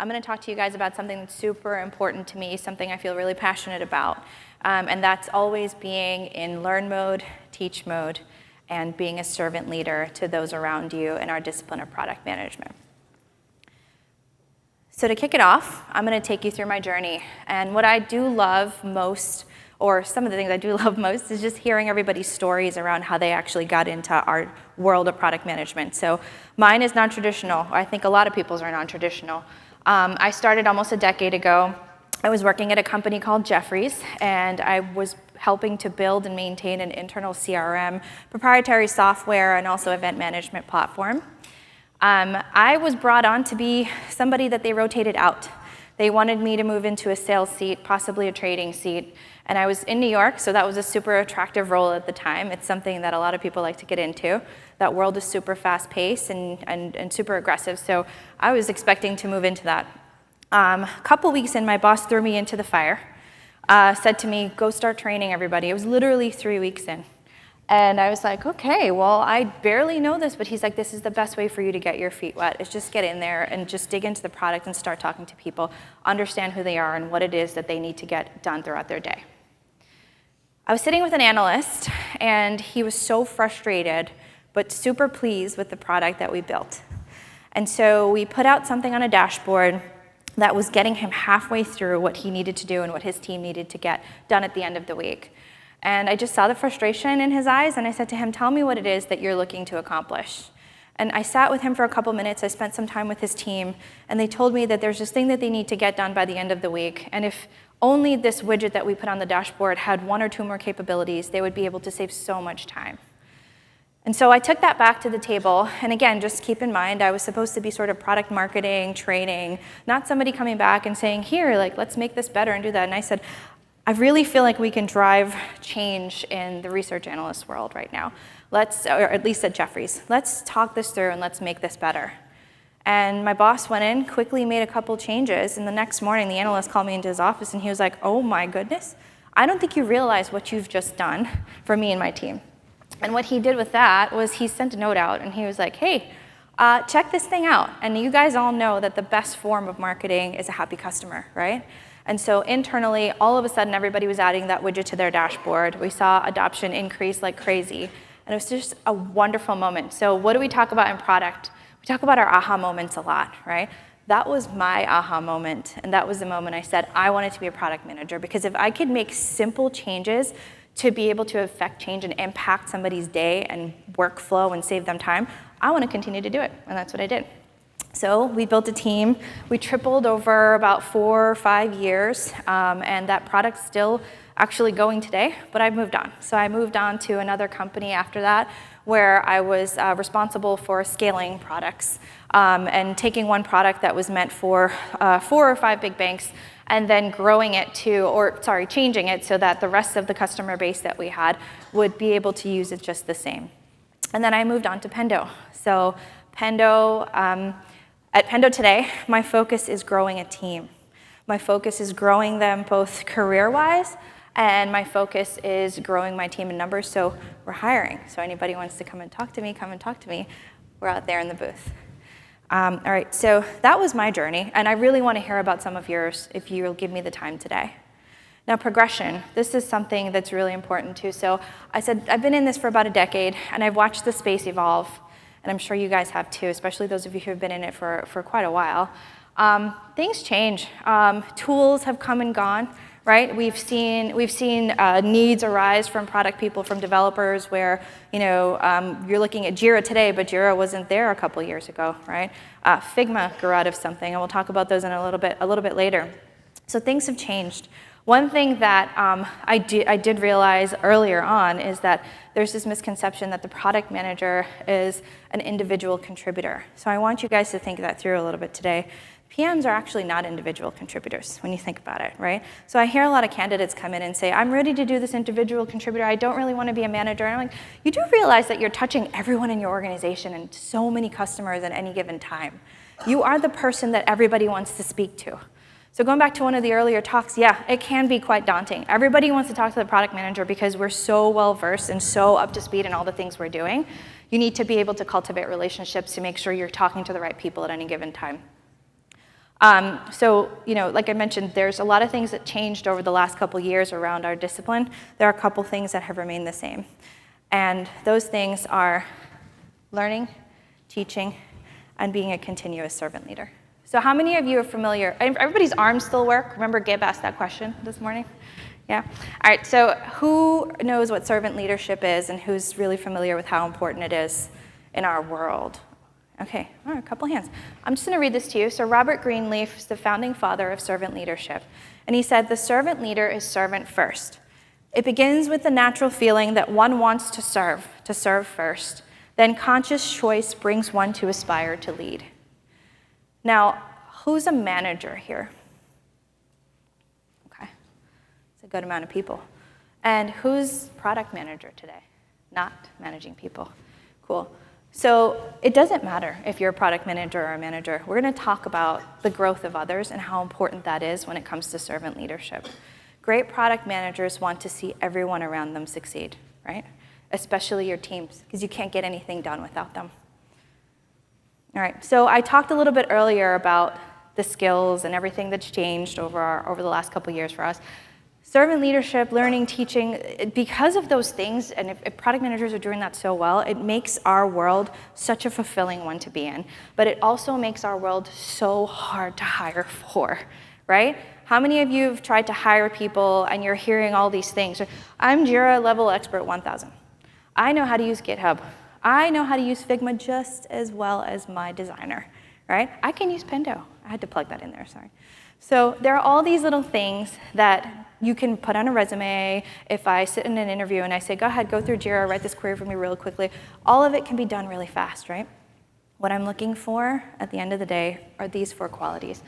I'm going to talk to you guys about something that's super important to me, something I feel really passionate about, and that's always being in learn mode, teach mode, and being a servant leader to those around you in our discipline of product management. So to kick it off, I'm going to take you through my journey. And what I do love most, or some of the things I do love most, is just hearing everybody's stories around how they actually got into our world of product management. So mine is non-traditional. I think a lot of people's are non-traditional. I started almost a decade ago. I was working at a company called Jeffries, and I was helping to build and maintain an internal CRM, proprietary software, and also event management platform. I was brought on to be somebody that they rotated out. They wanted me to move into a sales seat, possibly a trading seat, and I was in New York, so that was a super attractive role at the time. It's something that a lot of people like to get into. That world is super fast-paced and super aggressive, so I was expecting to move into that. A couple weeks in, my boss threw me into the fire, said to me, go start training everybody. It was literally 3 weeks in. And I was like, okay, well, I barely know this, but he's like, this is the best way for you to get your feet wet, is just get in there and just dig into the product and start talking to people, understand who they are and what it is that they need to get done throughout their day. I was sitting with an analyst, and he was so frustrated, but super pleased with the product that we built. And so we put out something on a dashboard that was getting him halfway through what he needed to do and what his team needed to get done at the end of the week. And I just saw the frustration in his eyes, and I said to him, tell me what it is that you're looking to accomplish. And I sat with him for a couple minutes. I spent some time with his team, and they told me that there's this thing that they need to get done by the end of the week. And if only this widget that we put on the dashboard had 1 or 2 more capabilities, they would be able to save so much time. And so I took that back to the table, and again, just keep in mind, I was supposed to be sort of product marketing, training, not somebody coming back and saying, here, like, let's make this better and do that. And I said, I really feel like we can drive change in the research analyst world right now. Or at least at Jeffries. Let's talk this through and let's make this better. And my boss went in, quickly made a couple changes, and the next morning the analyst called me into his office and he was like, oh my goodness, I don't think you realize what you've just done for me and my team. And what he did with that was he sent a note out and he was like, hey, check this thing out. And you guys all know that the best form of marketing is a happy customer, right? And so internally, all of a sudden, everybody was adding that widget to their dashboard. We saw adoption increase like crazy. And it was just a wonderful moment. So what do we talk about in product? We talk about our aha moments a lot, right? That was my aha moment. And that was the moment I said, I wanted to be a product manager. Because if I could make simple changes to be able to affect change and impact somebody's day and workflow and save them time, I want to continue to do it. And that's what I did. So we built a team. We tripled over about 4 or 5 years, and that product's still actually going today, but I've moved on. So I moved on to another company after that, where I was responsible for scaling products and taking one product that was meant for 4 or 5 big banks and then changing it so that the rest of the customer base that we had would be able to use it just the same. And then I moved on to Pendo. So at Pendo today, my focus is growing a team. My focus is growing them both career-wise, and my focus is growing my team in numbers, so we're hiring. So anybody wants to come and talk to me, come and talk to me. We're out there in the booth. All right, so that was my journey, and I really want to hear about some of yours if you'll give me the time today. Now, progression. This is something that's really important too. So I said, I've been in this for about a decade, and I've watched the space evolve. And I'm sure you guys have too, especially those of you who have been in it for quite a while. Things change. Tools have come and gone, right? We've seen needs arise from product people, from developers, where you're looking at Jira today, but Jira wasn't there a couple years ago, right? Figma grew out of something, and we'll talk about those in a little bit later. So things have changed. One thing that I did realize earlier on is that there's this misconception that the product manager is an individual contributor. So I want you guys to think that through a little bit today. PMs are actually not individual contributors when you think about it, right? So I hear a lot of candidates come in and say, I'm ready to do this individual contributor. I don't really want to be a manager. And I'm like, you do realize that you're touching everyone in your organization and so many customers at any given time. You are the person that everybody wants to speak to. So going back to one of the earlier talks, yeah, it can be quite daunting. Everybody wants to talk to the product manager because we're so well-versed and so up to speed in all the things we're doing. You need to be able to cultivate relationships to make sure you're talking to the right people at any given time. So, like I mentioned, there's a lot of things that changed over the last couple years around our discipline. There are a couple things that have remained the same. And those things are learning, teaching, and being a continuous servant leader. So how many of you are familiar? Everybody's arms still work? Remember Gabe asked that question this morning? Yeah? All right, so who knows what servant leadership is and who's really familiar with how important it is in our world? Okay, all right, a couple hands. I'm just going to read this to you. So Robert Greenleaf is the founding father of servant leadership. And he said, the servant leader is servant first. It begins with the natural feeling that one wants to serve first. Then conscious choice brings one to aspire to lead. Now, who's a manager here? Okay, it's a good amount of people. And who's product manager today? Not managing people. Cool. So it doesn't matter if you're a product manager or a manager. We're going to talk about the growth of others and how important that is when it comes to servant leadership. Great product managers want to see everyone around them succeed, right? Especially your teams, because you can't get anything done without them. All right, so I talked a little bit earlier about the skills and everything that's changed over the last couple of years for us. Servant leadership, learning, teaching, because of those things, and if product managers are doing that so well, it makes our world such a fulfilling one to be in. But it also makes our world so hard to hire for, right? How many of you have tried to hire people and you're hearing all these things? I'm Jira level expert 1000. I know how to use GitHub. I know how to use Figma just as well as my designer, right? I can use Pendo. I had to plug that in there, sorry. So there are all these little things that you can put on a resume. If I sit in an interview and I say, go ahead, go through Jira, write this query for me real quickly, all of it can be done really fast, right? What I'm looking for at the end of the day are these 4 qualities.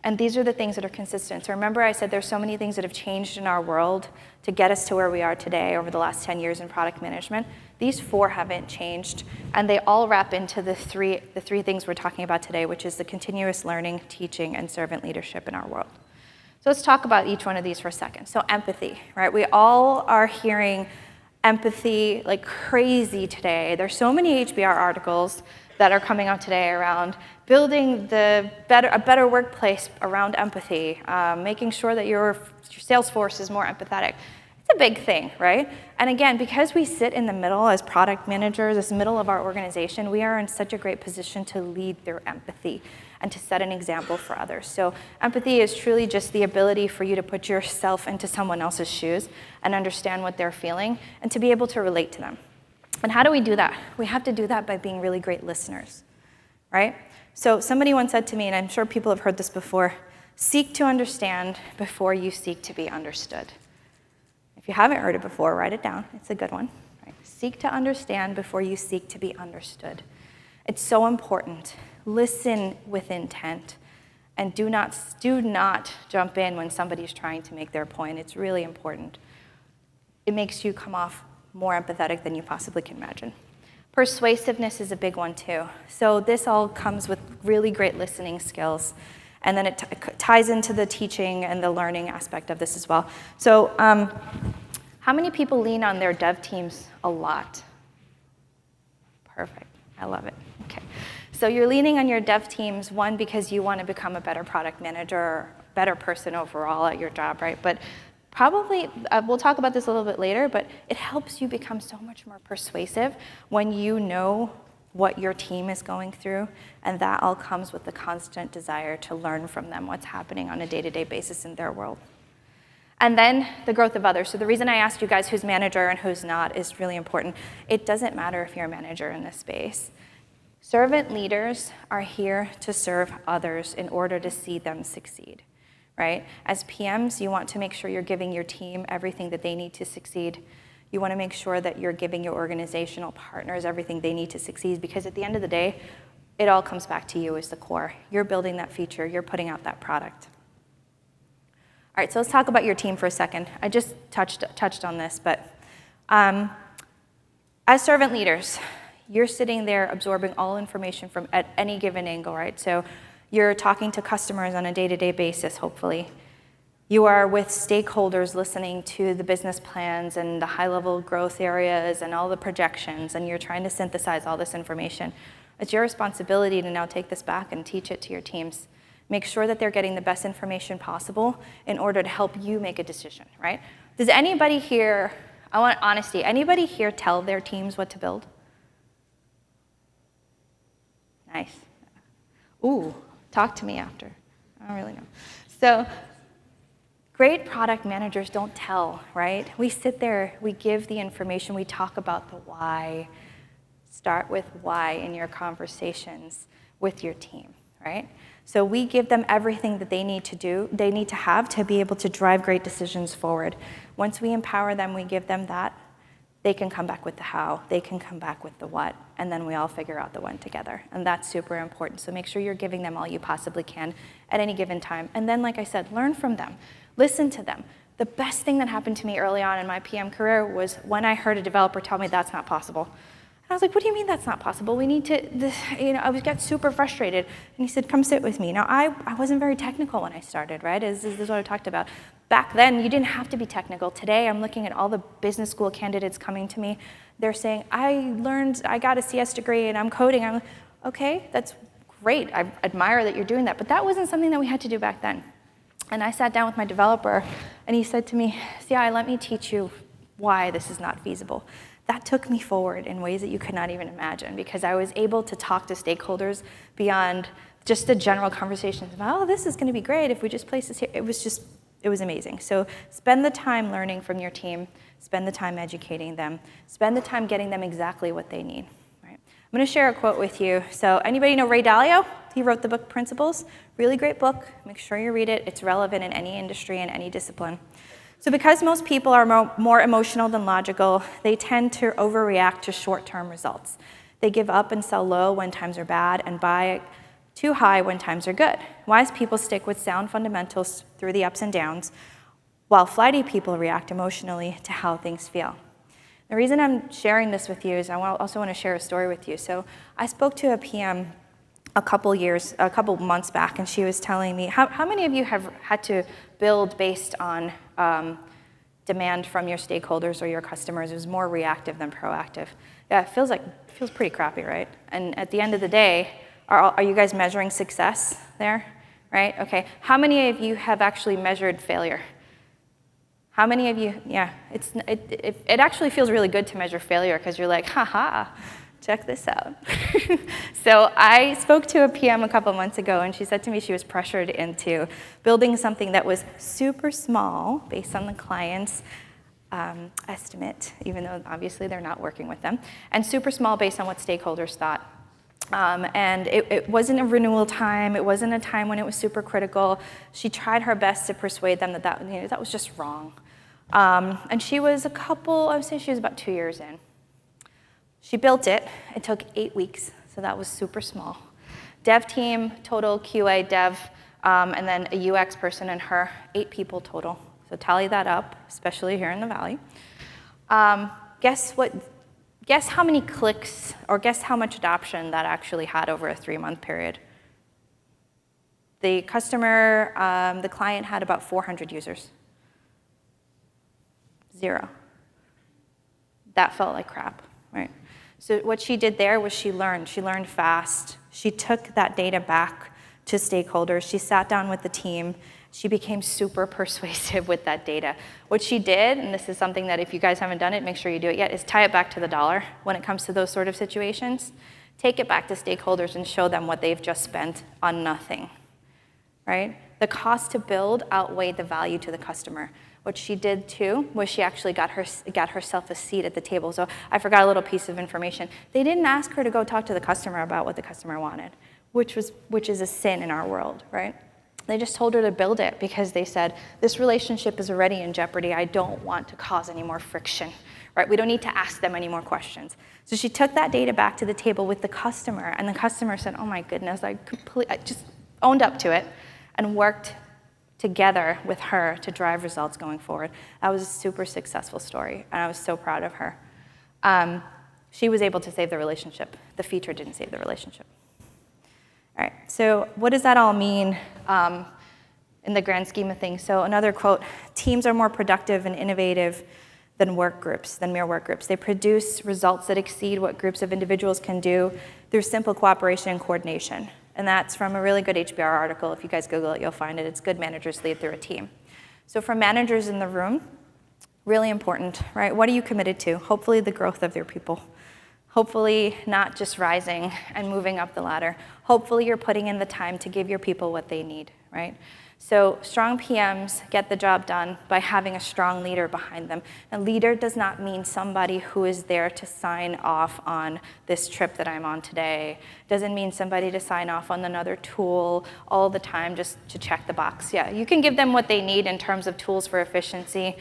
And these are the things that are consistent. So remember I said there's so many things that have changed in our world to get us to where we are today over the last 10 years in product management. These 4 haven't changed, and they all wrap into the three things we're talking about today, which is the continuous learning, teaching, and servant leadership in our world. So let's talk about each one of these for a second. So empathy, right? We all are hearing empathy like crazy today. There's so many HBR articles that are coming out today around building a better workplace around empathy, making sure that your sales force is more empathetic. It's a big thing, right? And again, because we sit in the middle as product managers, this middle of our organization, we are in such a great position to lead through empathy and to set an example for others. So empathy is truly just the ability for you to put yourself into someone else's shoes and understand what they're feeling and to be able to relate to them. And how do we do that? We have to do that by being really great listeners, right? So somebody once said to me, and I'm sure people have heard this before, seek to understand before you seek to be understood. If you haven't heard it before, write it down. It's a good one. Right? Seek to understand before you seek to be understood. It's so important. Listen with intent. And do not jump in when somebody's trying to make their point. It's really important. It makes you come off more empathetic than you possibly can imagine. Persuasiveness is a big one too. So this all comes with really great listening skills. And then it ties into the teaching and the learning aspect of this as well. So how many people lean on their dev teams a lot? Perfect. I love it. Okay. So you're leaning on your dev teams, one, because you want to become a better product manager, or better person overall at your job, right? But probably, we'll talk about this a little bit later, but it helps you become so much more persuasive when you know what your team is going through, and that all comes with the constant desire to learn from them what's happening on a day-to-day basis in their world. And then the growth of others. So the reason I asked you guys who's manager and who's not is really important. It doesn't matter if you're a manager in this space. Servant leaders are here to serve others in order to see them succeed, right? As PMs, you want to make sure you're giving your team everything that they need to succeed. You want to make sure that you're giving your organizational partners everything they need to succeed, because at the end of the day, it all comes back to you as the core. You're building that feature. You're putting out that product. All right, so let's talk about your team for a second. I just touched on this, but as servant leaders, you're sitting there absorbing all information from at any given angle, right? So you're talking to customers on a day-to-day basis, hopefully. You are with stakeholders listening to the business plans and the high-level growth areas and all the projections, and you're trying to synthesize all this information. It's your responsibility to now take this back and teach it to your teams. Make sure that they're getting the best information possible in order to help you make a decision, right? Does anybody here, I want honesty, anybody here tell their teams what to build? Nice. Ooh, talk to me after. I don't really know. So great product managers don't tell, right? We sit there, we give the information, we talk about the why. Start with why in your conversations with your team, right? So we give them everything that they need to do, they need to have to be able to drive great decisions forward. Once we empower them, we give them that, they can come back with the how, they can come back with the what, and then we all figure out the when together. And that's super important. So make sure you're giving them all you possibly can at any given time. And then, like I said, learn from them, listen to them. The best thing that happened to me early on in my PM career was when I heard a developer tell me that's not possible. I was like, what do you mean that's not possible? We need to, I would get super frustrated. And he said, come sit with me. Now, I wasn't very technical when I started, right? This is what I talked about. Back then, you didn't have to be technical. Today, I'm looking at all the business school candidates coming to me. They're saying, I got a CS degree and I'm coding. I'm like, okay, that's great. I admire that you're doing that. But that wasn't something that we had to do back then. And I sat down with my developer and he said to me, CI, let me teach you why this is not feasible. That took me forward in ways that you could not even imagine because I was able to talk to stakeholders beyond just the general conversations about, oh, this is going to be great if we just place this here. It was amazing. So spend the time learning from your team, spend the time educating them, spend the time getting them exactly what they need. Right? I'm going to share a quote with you. So anybody know Ray Dalio? He wrote the book Principles. Really great book. Make sure you read it. It's relevant in any industry and any discipline. So because most people are more emotional than logical, they tend to overreact to short-term results. They give up and sell low when times are bad and buy too high when times are good. Wise people stick with sound fundamentals through the ups and downs, while flighty people react emotionally to how things feel. The reason I'm sharing this with you is I also want to share a story with you. So I spoke to a PM a couple months back, and she was telling me, how many of you have had to build based on demand from your stakeholders or your customers? It was more reactive than proactive. Yeah, it feels pretty crappy, right? And at the end of the day, are you guys measuring success there, right? Okay, how many of you have actually measured failure? How many of you, yeah, it actually feels really good to measure failure because you're like, haha, check this out. So I spoke to a PM a couple months ago, and she said to me she was pressured into building something that was super small based on the client's estimate, even though obviously they're not working with them, and super small based on what stakeholders thought. And it wasn't a renewal time. It wasn't a time when it was super critical. She tried her best to persuade them that was just wrong. And she was I would say she was about 2 years in. She built it. It took 8 weeks, so that was super small. Dev team, total QA, dev, and then a UX person and her, 8 people total. So tally that up, especially here in the Valley. Guess how many clicks, or guess how much adoption that actually had over a 3-month period? The the client had about 400 users. 0. That felt like crap, right? So what she did there was she learned fast. She took that data back to stakeholders. She sat down with the team. She became super persuasive with that data. What she did, and this is something that if you guys haven't done it, make sure you do it yet, is tie it back to the dollar when it comes to those sort of situations. Take it back to stakeholders and show them what they've just spent on nothing, right? The cost to build outweighed the value to the customer. What she did too was she actually got herself a seat at the table. So I forgot a little piece of information. They didn't ask her to go talk to the customer about what the customer wanted, which is a sin in our world, right? They just told her to build it because they said, this relationship is already in jeopardy. I don't want to cause any more friction, right? We don't need to ask them any more questions. So she took that data back to the table with the customer, and the customer said, oh my goodness, I just owned up to it and worked together with her to drive results going forward. That was a super successful story, and I was so proud of her. She was able to save the relationship. The feature didn't save the relationship. All right, so what does that all mean in the grand scheme of things? So another quote, teams are more productive and innovative than mere work groups. They produce results that exceed what groups of individuals can do through simple cooperation and coordination. And that's from a really good HBR article. If you guys Google it, you'll find it. It's Good Managers Lead Through a Team. So for managers in the room, really important, right? What are you committed to? Hopefully the growth of your people. Hopefully not just rising and moving up the ladder. Hopefully you're putting in the time to give your people what they need, right? So strong PMs get the job done by having a strong leader behind them. A leader does not mean somebody who is there to sign off on this trip that I'm on today. Doesn't mean somebody to sign off on another tool all the time just to check the box. Yeah, you can give them what they need in terms of tools for efficiency,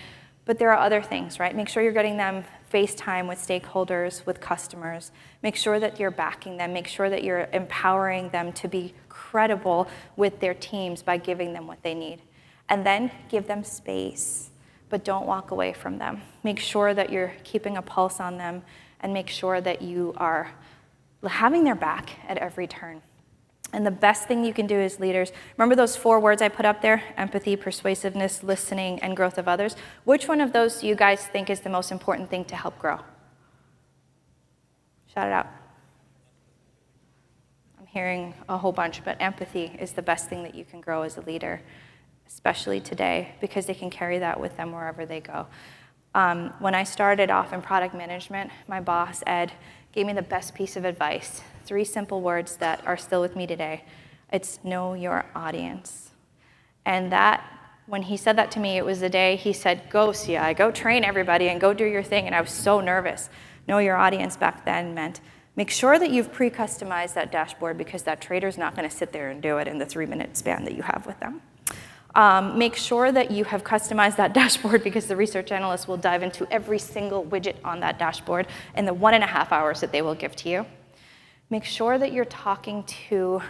but there are other things, right? Make sure you're getting them face time with stakeholders, with customers. Make sure that you're backing them. Make sure that you're empowering them to be credible with their teams by giving them what they need. And then give them space, but don't walk away from them. Make sure that you're keeping a pulse on them and make sure that you are having their back at every turn. And the best thing you can do as leaders, remember those 4 words I put up there? Empathy, persuasiveness, listening, and growth of others. Which one of those do you guys think is the most important thing to help grow? Shout it out. I'm hearing a whole bunch, but empathy is the best thing that you can grow as a leader, especially today, because they can carry that with them wherever they go. When I started off in product management, my boss, Ed, gave me the best piece of advice. 3 simple words that are still with me today. It's know your audience. And that, when he said that to me, it was the day he said, go CI, go train everybody and go do your thing. And I was so nervous. Know your audience back then meant make sure that you've pre-customized that dashboard because that trader's not going to sit there and do it in the 3-minute span that you have with them. Make sure that you have customized that dashboard because the research analyst will dive into every single widget on that dashboard in the 1.5 hours that they will give to you. Make sure that you're talking to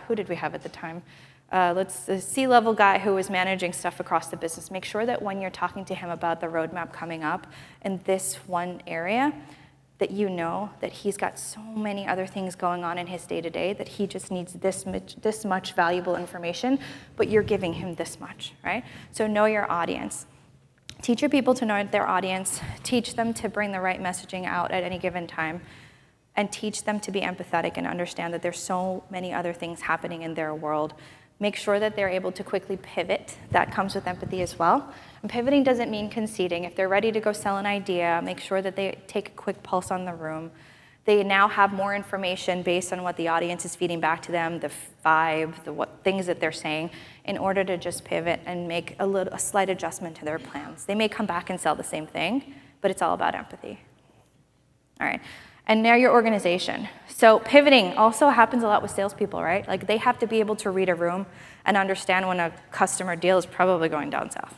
who did we have at the time? The C-level guy who was managing stuff across the business. Make sure that when you're talking to him about the roadmap coming up in this one area, that you know that he's got so many other things going on in his day-to-day that he just needs this much valuable information, but you're giving him this much, right? So know your audience. Teach your people to know their audience. Teach them to bring the right messaging out at any given time. And teach them to be empathetic and understand that there's so many other things happening in their world. Make sure that they're able to quickly pivot. That comes with empathy as well. And pivoting doesn't mean conceding. If they're ready to go sell an idea, make sure that they take a quick pulse on the room. They now have more information based on what the audience is feeding back to them, the vibe, what things that they're saying, in order to just pivot and make a slight adjustment to their plans. They may come back and sell the same thing, but it's all about empathy. All right. And now your organization. So pivoting also happens a lot with salespeople, right? Like they have to be able to read a room and understand when a customer deal is probably going down south.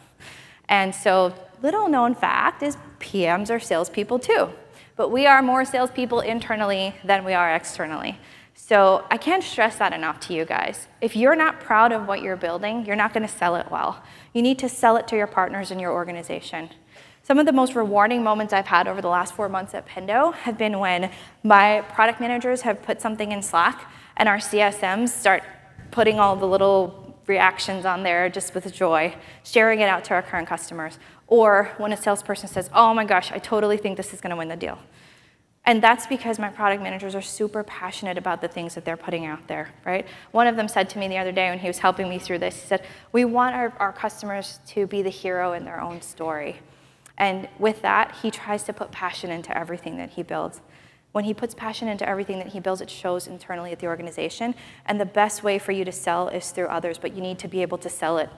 And so little known fact is PMs are salespeople too. But we are more salespeople internally than we are externally. So I can't stress that enough to you guys. If you're not proud of what you're building, you're not going to sell it well. You need to sell it to your partners in your organization. Some of the most rewarding moments I've had over the last 4 months at Pendo have been when my product managers have put something in Slack and our CSMs start putting all the little reactions on there just with joy, sharing it out to our current customers. Or when a salesperson says, oh my gosh, I totally think this is going to win the deal. And that's because my product managers are super passionate about the things that they're putting out there, right? One of them said to me the other day when he was helping me through this, he said, we want our customers to be the hero in their own story. And with that, he tries to put passion into everything that he builds. When he puts passion into everything that he builds, it shows internally at the organization. And the best way for you to sell is through others, but you need to be able to sell it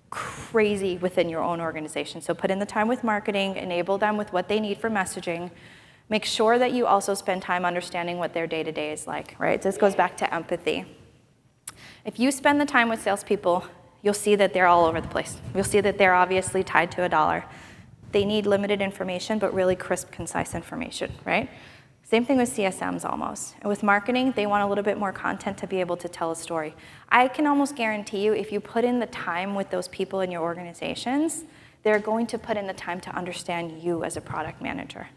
crazy within your own organization. So put in the time with marketing, enable them with what they need for messaging. Make sure that you also spend time understanding what their day-to-day is like, right? This goes back to empathy. If you spend the time with salespeople, you'll see that they're all over the place. You'll see that they're obviously tied to a dollar. They need limited information, but really crisp, concise information, right? Same thing with CSMs almost. And with marketing, they want a little bit more content to be able to tell a story. I can almost guarantee you, if you put in the time with those people in your organizations, they're going to put in the time to understand you as a product manager.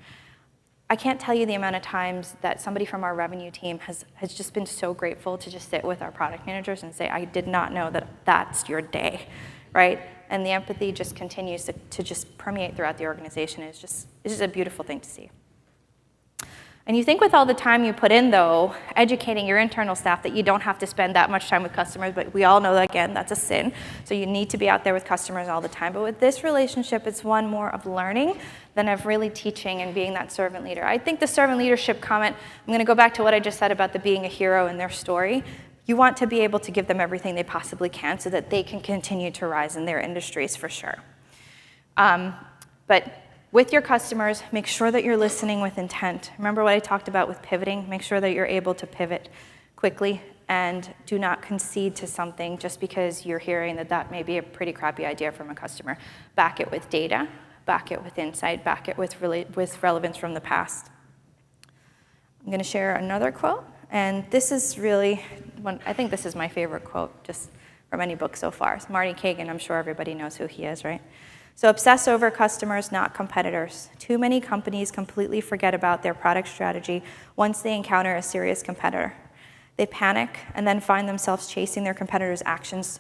I can't tell you the amount of times that somebody from our revenue team has just been so grateful to just sit with our product managers and say, I did not know that that's your day, right? And the empathy just continues to just permeate throughout the organization. It's just a beautiful thing to see. And you think with all the time you put in, though, educating your internal staff that you don't have to spend that much time with customers, but we all know that, again, that's a sin. So you need to be out there with customers all the time. But with this relationship, it's one more of learning than of really teaching and being that servant leader. I think the servant leadership comment, I'm going to go back to what I just said about the being a hero in their story. You want to be able to give them everything they possibly can so that they can continue to rise in their industries for sure. But with your customers, make sure that you're listening with intent. Remember what I talked about with pivoting? Make sure that you're able to pivot quickly and do not concede to something just because you're hearing that that may be a pretty crappy idea from a customer. Back it with data, back it with insight, back it with relevance from the past. I'm going to share another quote, and this is really, I think this is my favorite quote just from any book so far. It's Marty Kagan. I'm sure everybody knows who he is, right? So obsess over customers, not competitors. Too many companies completely forget about their product strategy once they encounter a serious competitor. They panic and then find themselves chasing their competitors' actions,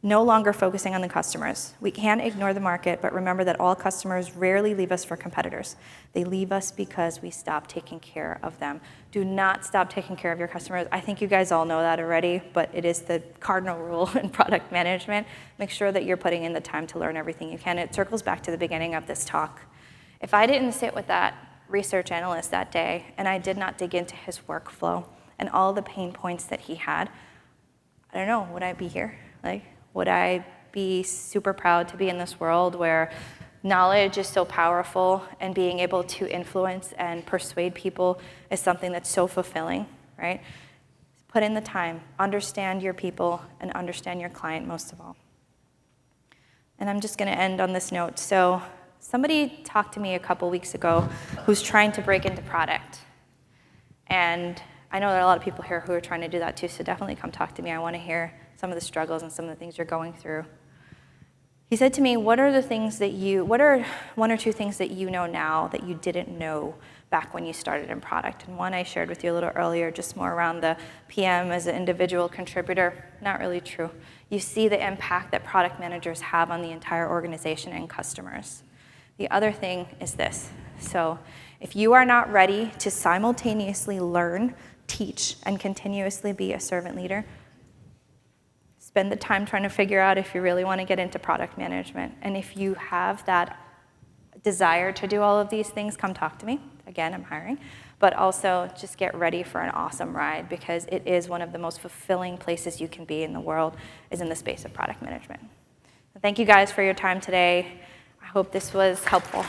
no longer focusing on the customers. We can't ignore the market, but remember that all customers rarely leave us for competitors. They leave us because we stop taking care of them. Do not stop taking care of your customers. I think you guys all know that already, but it is the cardinal rule in product management. Make sure that you're putting in the time to learn everything you can. It circles back to the beginning of this talk. If I didn't sit with that research analyst that day and I did not dig into his workflow and all the pain points that he had, I don't know, would I be here? Would I be super proud to be in this world where knowledge is so powerful and being able to influence and persuade people is something that's so fulfilling, right? Put in the time, understand your people, and understand your client most of all. And I'm just going to end on this note. So somebody talked to me a couple weeks ago who's trying to break into product. And I know there are a lot of people here who are trying to do that too, so definitely come talk to me. I want to hear some of the struggles and some of the things you're going through. He said to me, what are one or two things that you know now that you didn't know back when you started in product? And one I shared with you a little earlier, just more around the PM as an individual contributor. Not really true. You see the impact that product managers have on the entire organization and customers. The other thing is this. So if you are not ready to simultaneously learn, teach, and continuously be a servant leader, spend the time trying to figure out if you really want to get into product management. And if you have that desire to do all of these things, come talk to me. Again, I'm hiring. But also just get ready for an awesome ride because it is one of the most fulfilling places you can be in the world is in the space of product management. So thank you guys for your time today. I hope this was helpful.